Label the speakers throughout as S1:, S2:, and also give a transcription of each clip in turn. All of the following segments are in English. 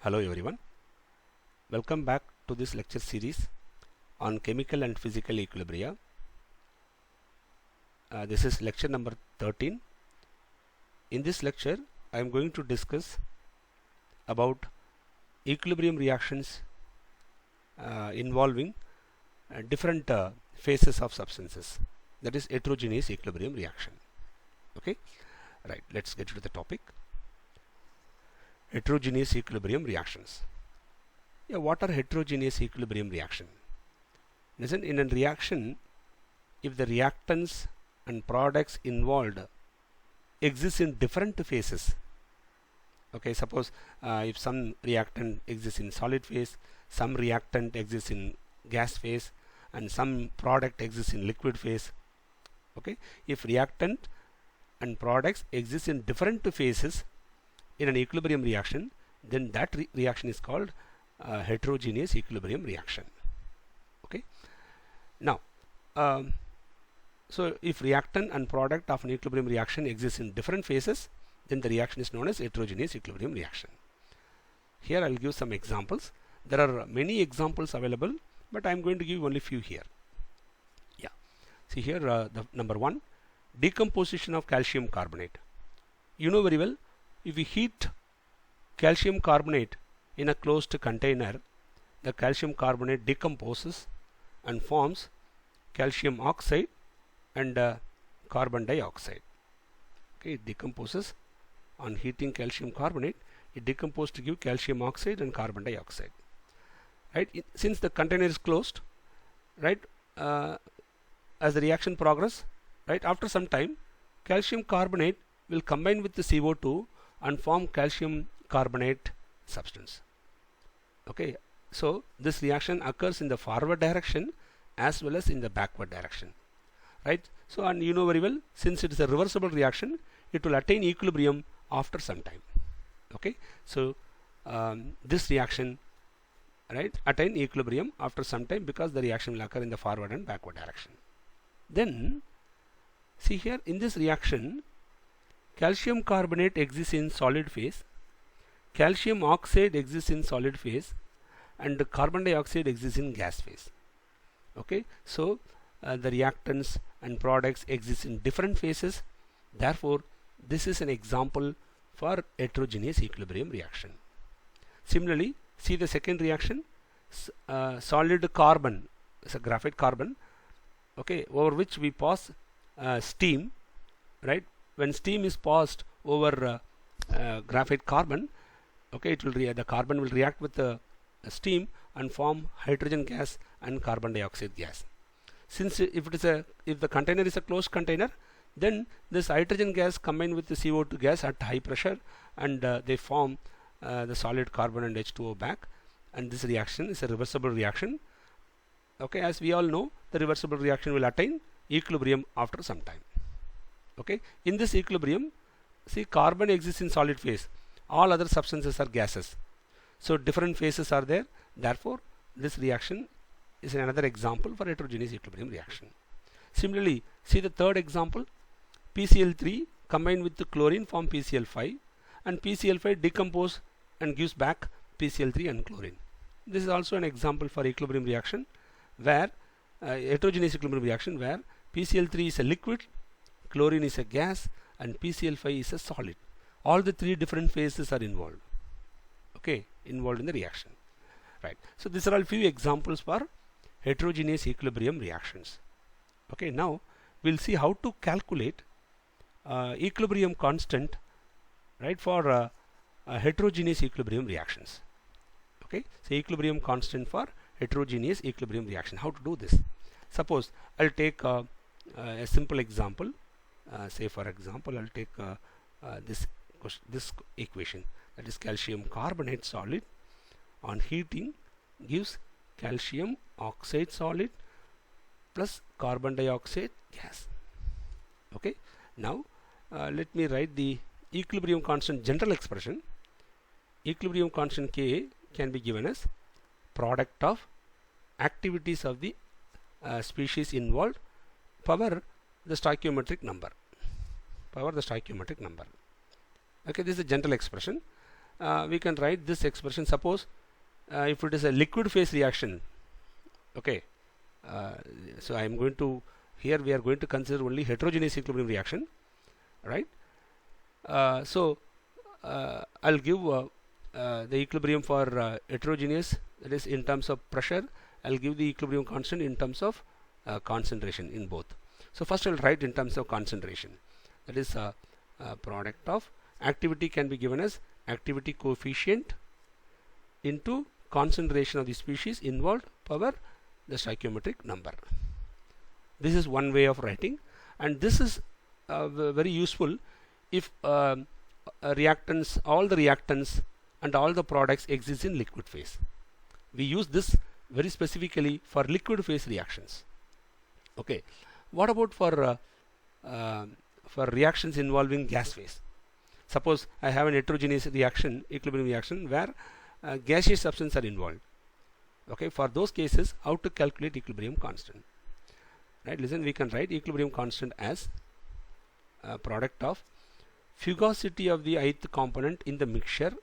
S1: Hello everyone, welcome back to this lecture series on chemical and physical equilibria. This is lecture number 13. In this lecture I am going to discuss about equilibrium reactions involving different phases of substances, that is heterogeneous equilibrium reaction. Okay, right, let's get to the topic. Heterogeneous equilibrium reactions. Yeah, what are heterogeneous equilibrium reaction? Listen, in a reaction, if the reactants and products involved exist in different phases, okay, suppose if some reactant exists in solid phase, some reactant exists in gas phase, and some product exists in liquid phase. Okay, if reactant and products exist in different phases in an equilibrium reaction, then that reaction is called heterogeneous equilibrium reaction. Okay, now so if reactant and product of an equilibrium reaction exists in different phases, then the reaction is known as heterogeneous equilibrium reaction. Here I will give some examples. There are many examples available, but I am going to give only few here. Yeah, see here the number one, decomposition of calcium carbonate. You know very well, if we heat calcium carbonate in a closed container, the calcium carbonate decomposes and forms calcium oxide and carbon dioxide. Okay, it decomposes on heating calcium carbonate, it decomposes to give calcium oxide and carbon dioxide. Right, since the container is closed, right, as the reaction progresses, right, after some time, calcium carbonate will combine with the CO2 and form calcium carbonate substance. Okay, so this reaction occurs in the forward direction as well as in the backward direction, right? So, and you know very well, since it is a reversible reaction, it will attain equilibrium after some time. Okay, so this reaction, right, attain equilibrium after some time because the reaction will occur in the forward and backward direction. Then see here, in this reaction, calcium carbonate exists in solid phase, calcium oxide exists in solid phase, and carbon dioxide exists in gas phase. Okay, so the reactants and products exist in different phases. Therefore, this is an example for heterogeneous equilibrium reaction. Similarly, see the second reaction, solid carbon, it's a graphite carbon, okay, over which we pass steam, right? When steam is passed over graphite carbon, okay, it will the carbon will react with the steam and form hydrogen gas and carbon dioxide gas. Since if the container is a closed container, then this hydrogen gas combine with the CO2 gas at high pressure, and they form the solid carbon and H2O back, and this reaction is a reversible reaction. Okay, as we all know, the reversible reaction will attain equilibrium after some time. Okay, in this equilibrium, see, carbon exists in solid phase, all other substances are gases, so different phases are there. Therefore, this reaction is another example for heterogeneous equilibrium reaction. Similarly, see the third example, PCl3 combined with the chlorine form PCl5, and PCl5 decompose and gives back PCl3 and chlorine. This is also an example for equilibrium reaction, where heterogeneous equilibrium reaction where PCl3 is a liquid, chlorine is a gas, and PCl5 is a solid. All the three different phases are involved. Okay, involved in the reaction. Right. So these are all few examples for heterogeneous equilibrium reactions. Okay, now we'll see how to calculate equilibrium constant, right, for heterogeneous equilibrium reactions. Okay, so equilibrium constant for heterogeneous equilibrium reaction. How to do this? Suppose I'll take a simple example. Say for example, I'll take this equation, that is calcium carbonate solid on heating gives calcium oxide solid plus carbon dioxide gas. Okay, now let me write the equilibrium constant general expression. Equilibrium constant Ka can be given as product of activities of the species involved power the stoichiometric number. Okay, this is a general expression. we can write this expression. Suppose if it is a liquid phase reaction, okay, so I am going to, here we are going to consider only heterogeneous equilibrium reaction, right? So I'll give the equilibrium for heterogeneous, that is in terms of pressure. I'll give the equilibrium constant in terms of concentration in both. So first I'll write in terms of concentration, that is product of activity can be given as activity coefficient into concentration of the species involved power the stoichiometric number. This is one way of writing, and this is very useful if reactants, all the reactants and all the products exist in liquid phase. We use this very specifically for liquid phase reactions. Okay, what about for reactions involving gas phase? Suppose I have an heterogeneous reaction, equilibrium reaction, where gaseous substances are involved. Okay, for those cases, how to calculate equilibrium constant? Right, listen, we can write equilibrium constant as product of fugacity of the ith component in the mixture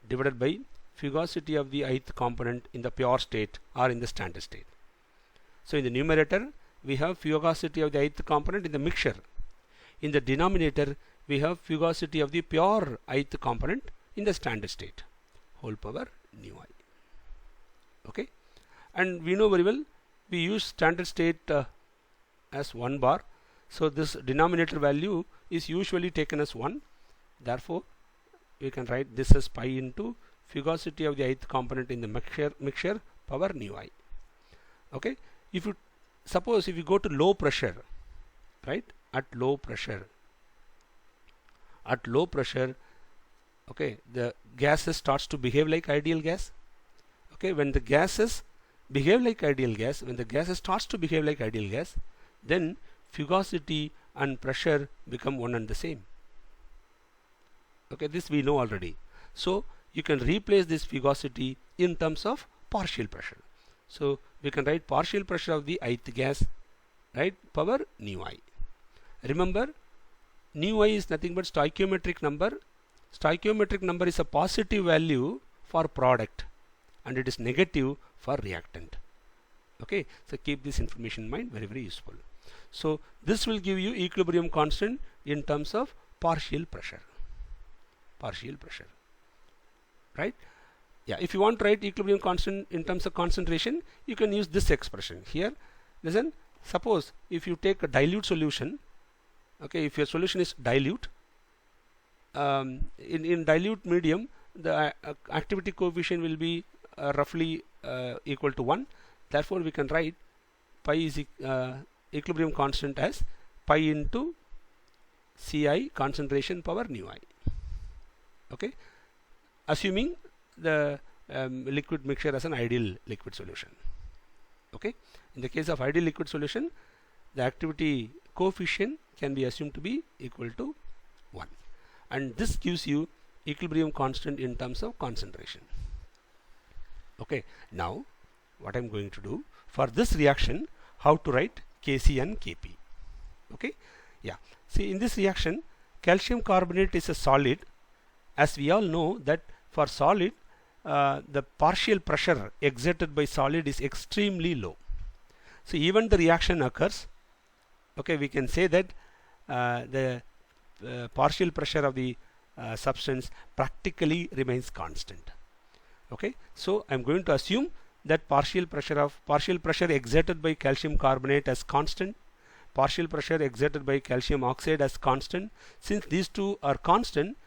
S1: divided by fugacity of the ith component in the pure state or in the standard state. So in the numerator we have fugacity of the ith component in the mixture. In the denominator we have fugacity of the pure ith component in the standard state, whole power nu I. Okay, and we know very well we use standard state as 1 bar, so this denominator value is usually taken as 1. Therefore we can write this as pi into fugacity of the ith component in the mixture power nu I. Okay, if you suppose if you go to low pressure, right, at low pressure, okay, the gases starts to behave like ideal gas. Okay, when the gases behave like ideal gas, when the gases starts to behave like ideal gas, then fugacity and pressure become one and the same. Okay, this we know already. So you can replace this fugacity in terms of partial pressure. So we can write partial pressure of the ith gas, right, power nu I. Remember, nu I is nothing but stoichiometric number. Stoichiometric number is a positive value for product and it is negative for reactant. Okay, so keep this information in mind, very very useful. So this will give you equilibrium constant in terms of partial pressure, right? Yeah, if you want to write equilibrium constant in terms of concentration, you can use this expression here. Listen, suppose if you take a dilute solution, okay, if your solution is dilute, in dilute medium the activity coefficient will be roughly equal to 1. Therefore we can write pi is equilibrium constant as pi into Ci concentration power nu I. Okay, assuming the liquid mixture as an ideal liquid solution. Okay, in the case of ideal liquid solution, the activity coefficient can be assumed to be equal to 1, and this gives you equilibrium constant in terms of concentration. Okay, now what I'm going to do for this reaction, how to write Kc and Kp. Okay, yeah, see, in this reaction calcium carbonate is a solid. As we all know that for solid the partial pressure exerted by solid is extremely low. So even the reaction occurs, okay, we can say that the partial pressure of the substance practically remains constant. Okay, so I'm going to assume that partial pressure exerted by calcium carbonate as constant, partial pressure exerted by calcium oxide as constant. Since these two are constant,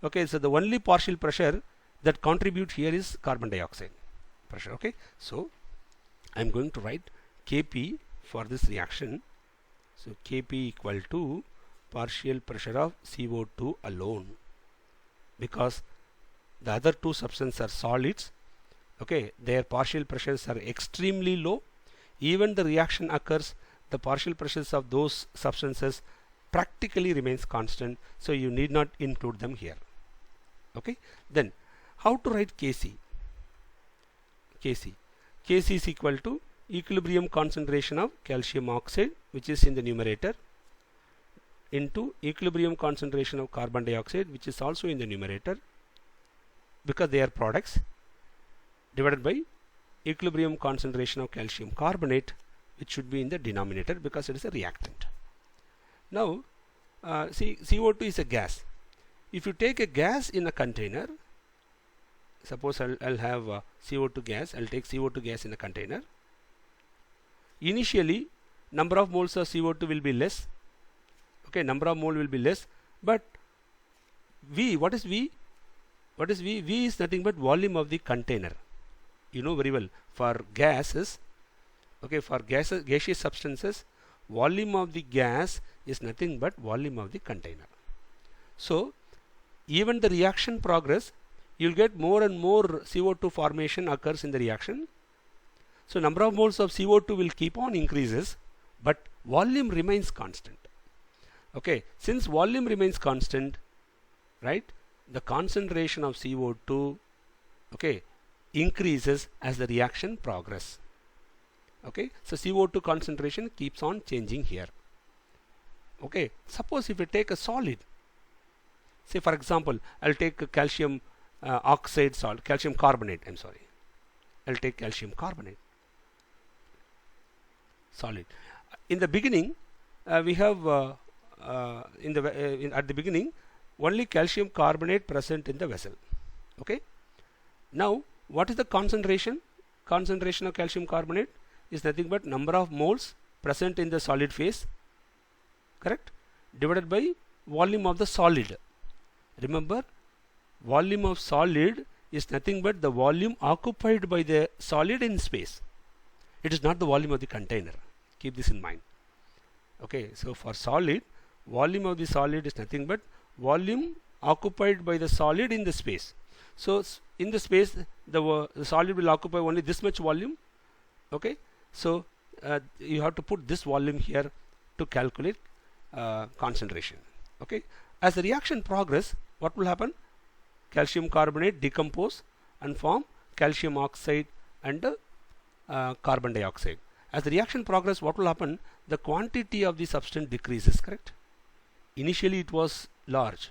S1: okay, so the only partial pressure that contribute here is carbon dioxide pressure. Okay, so I'm going to write Kp for this reaction. So Kp equal to partial pressure of CO2 alone, because the other two substances are solids. Okay, their partial pressures are extremely low. Even the reaction occurs, the partial pressures of those substances practically remains constant, so you need not include them here. Okay, then how to write Kc? Kc is equal to equilibrium concentration of calcium oxide, which is in the numerator, into equilibrium concentration of carbon dioxide, which is also in the numerator, because they are products, divided by equilibrium concentration of calcium carbonate, which should be in the denominator because it is a reactant. Now see, CO2 is a gas. If you take a gas in a container, suppose I'll have CO2 gas, I'll take CO2 gas in a container. Initially number of moles of CO2 will be less, okay, number of mole will be less, but V, what is V? What is V? V is nothing but volume of the container. You know very well, for gases, okay, for gases, gaseous substances, volume of the gas is nothing but volume of the container. So even the reaction progress, you'll get more and more CO2 formation occurs in the reaction. So number of moles of CO2 will keep on increases, but volume remains constant. Okay, since volume remains constant, right, the concentration of CO2, okay, increases as the reaction progress. Okay, so CO2 concentration keeps on changing here. Okay, suppose if you take a solid, say for example, I'll take a calcium oxide salt, calcium carbonate, I'm sorry, I'll take calcium carbonate solid. In the beginning we have at the beginning only calcium carbonate present in the vessel. Okay, now what is the concentration? Concentration of calcium carbonate is nothing but number of moles present in the solid phase, correct, divided by volume of the solid. Remember, volume of solid is nothing but the volume occupied by the solid in space. It is not the volume of the container. Keep this in mind. Okay, so for solid, volume of the solid is nothing but volume occupied by the solid in the space. So in the space, the solid will occupy only this much volume. Okay, so you have to put this volume here to calculate concentration. Okay, as the reaction progress, what will happen? Calcium carbonate decompose and form calcium oxide and carbon dioxide. As the reaction progress, what will happen? The quantity of the substance decreases, correct? Initially it was large,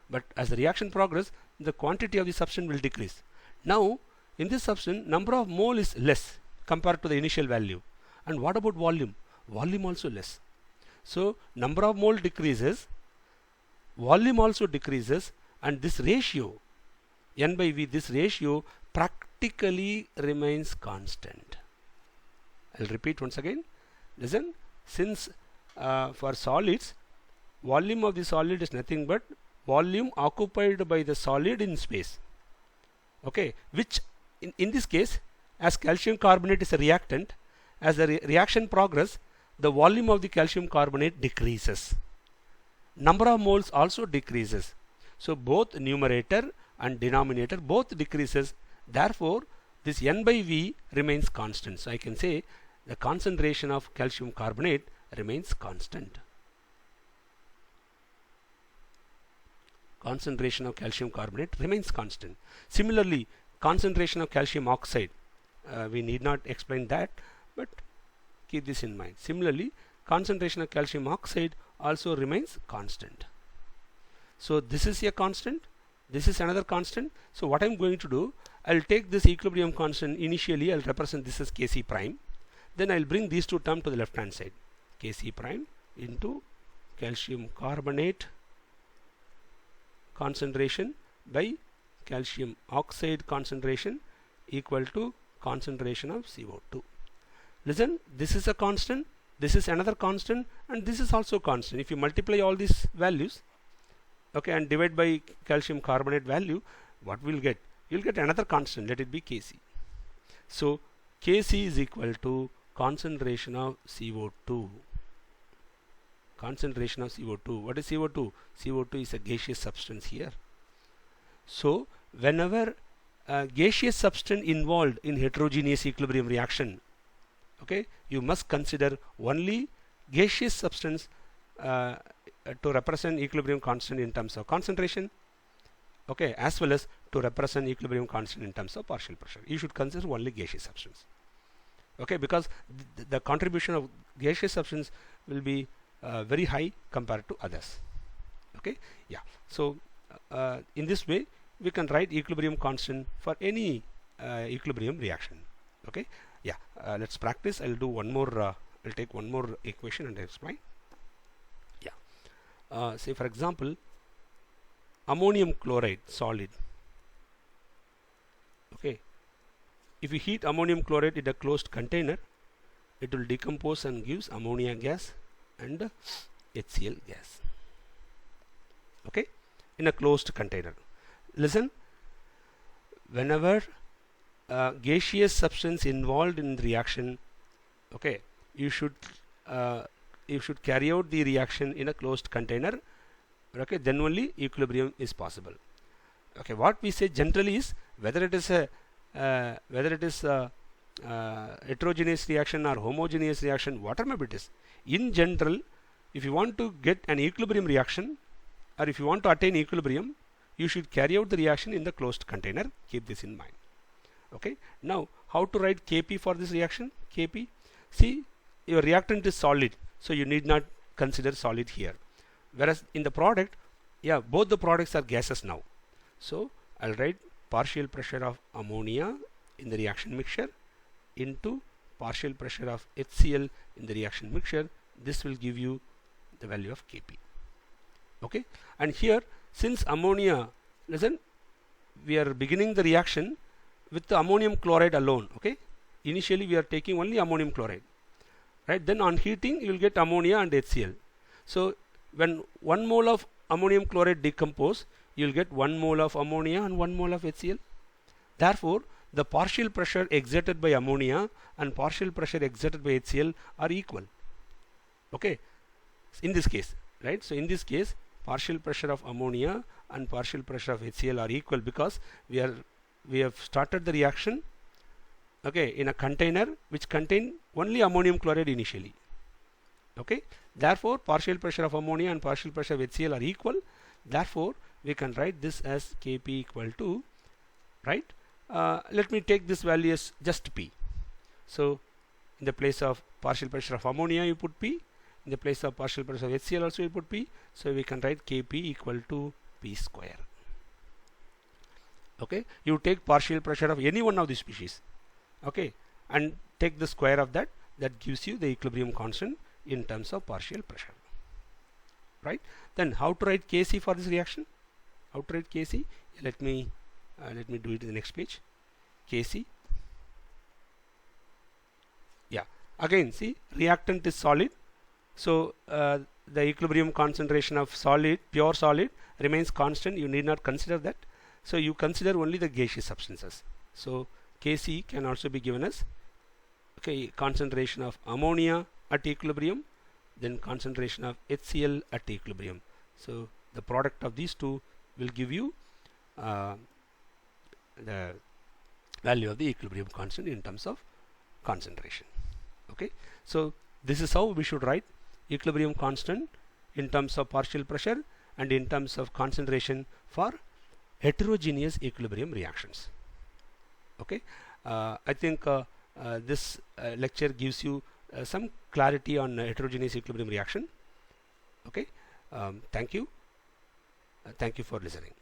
S1: but as the reaction progress, the quantity of the substance will decrease. Now in this substance, number of mole is less compared to the initial value. And what about volume? Volume also less. So number of mole decreases, volume also decreases, and this ratio N by V, this ratio practically remains constant. I'll repeat once again. Listen, since for solids, volume of the solid is nothing but volume occupied by the solid in space. Okay, which in this case, as calcium carbonate is a reactant, as the reaction progress, the volume of the calcium carbonate decreases. Number of moles also decreases. So both numerator and denominator both decreases. Therefore this N by V remains constant. So I can say the concentration of calcium carbonate remains constant. Concentration of calcium carbonate remains constant. Similarly, concentration of calcium oxide, we need not explain that, but keep this in mind. Similarly, concentration of calcium oxide also remains constant. So this is a constant, this is another constant. So what I'm going to do, I'll take this equilibrium constant. Initially I'll represent this as Kc prime, then I'll bring these two terms to the left hand side. Kc prime into calcium carbonate concentration by calcium oxide concentration equal to concentration of CO2. Listen, this is a constant, this is another constant, and this is also constant. If you multiply all these values, okay, and divide by calcium carbonate value, what we'll get? You'll get another constant, let it be Kc. So Kc is equal to concentration of CO2. Concentration of CO2. What is CO2? CO2 is a gaseous substance here. So whenever a gaseous substance involved in heterogeneous equilibrium reaction, okay, you must consider only gaseous substance to represent equilibrium constant in terms of concentration, okay, as well as to represent equilibrium constant in terms of partial pressure. You should consider only gaseous substance, okay, because the contribution of gaseous substance will be very high compared to others. Okay, yeah. So in this way we can write equilibrium constant for any equilibrium reaction. Okay, yeah, let's practice. I'll do one more, I'll take one more equation and explain. Yeah, say for example, ammonium chloride solid. Okay, if you heat ammonium chloride in a closed container, it will decompose and gives ammonia gas and HCl gas. Okay, in a closed container. Listen, whenever gaseous substance involved in the reaction, okay, you should carry out the reaction in a closed container. Okay, then only equilibrium is possible. Okay, what we say generally is whether it is a heterogeneous reaction or homogeneous reaction, whatever it is, in general, if you want to get an equilibrium reaction or if you want to attain equilibrium, you should carry out the reaction in the closed container. Keep this in mind. Okay, now how to write Kp for this reaction? Kp, see, your reactant is solid, so you need not consider solid here, whereas in the product, yeah, both the products are gases now. So I'll write partial pressure of ammonia in the reaction mixture into partial pressure of HCl in the reaction mixture. This will give you the value of Kp. Okay, and here, since ammonia, listen, we are beginning the reaction with the ammonium chloride alone. Okay, initially we are taking only ammonium chloride, right? Then on heating you will get ammonia and HCl. So when 1 mole of ammonium chloride decompose, you will get 1 mole of ammonia and 1 mole of HCl. Therefore, the partial pressure exerted by ammonia and partial pressure exerted by HCl are equal. Okay, in this case, right? So in this case, partial pressure of ammonia and partial pressure of HCl are equal because we have started the reaction, okay, in a container which contain only ammonium chloride initially. Okay, therefore partial pressure of ammonia and partial pressure of HCl are equal. Therefore we can write this as Kp equal to, right, let me take this value as just P. So in the place of partial pressure of ammonia you put P, in the place of partial pressure of HCl also you put P. So we can write Kp equal to P square. Okay, you take partial pressure of any one of the species, okay, and take the square of that. That gives you the equilibrium constant in terms of partial pressure, right? Then how to write Kc for this reaction? How to write Kc? Let me do it in the next page. Kc, yeah, again see, reactant is solid, so the equilibrium concentration of solid, pure solid, remains constant. You need not consider that. So you consider only the gaseous substances. So Kc can also be given as, okay, concentration of ammonia at equilibrium, then concentration of HCl at equilibrium. So the product of these two will give you the value of the equilibrium constant in terms of concentration. Okay, so this is how we should write equilibrium constant in terms of partial pressure and in terms of concentration for heterogeneous equilibrium reactions. Okay, I think this lecture gives you some clarity on heterogeneous equilibrium reaction. Okay, thank you for listening.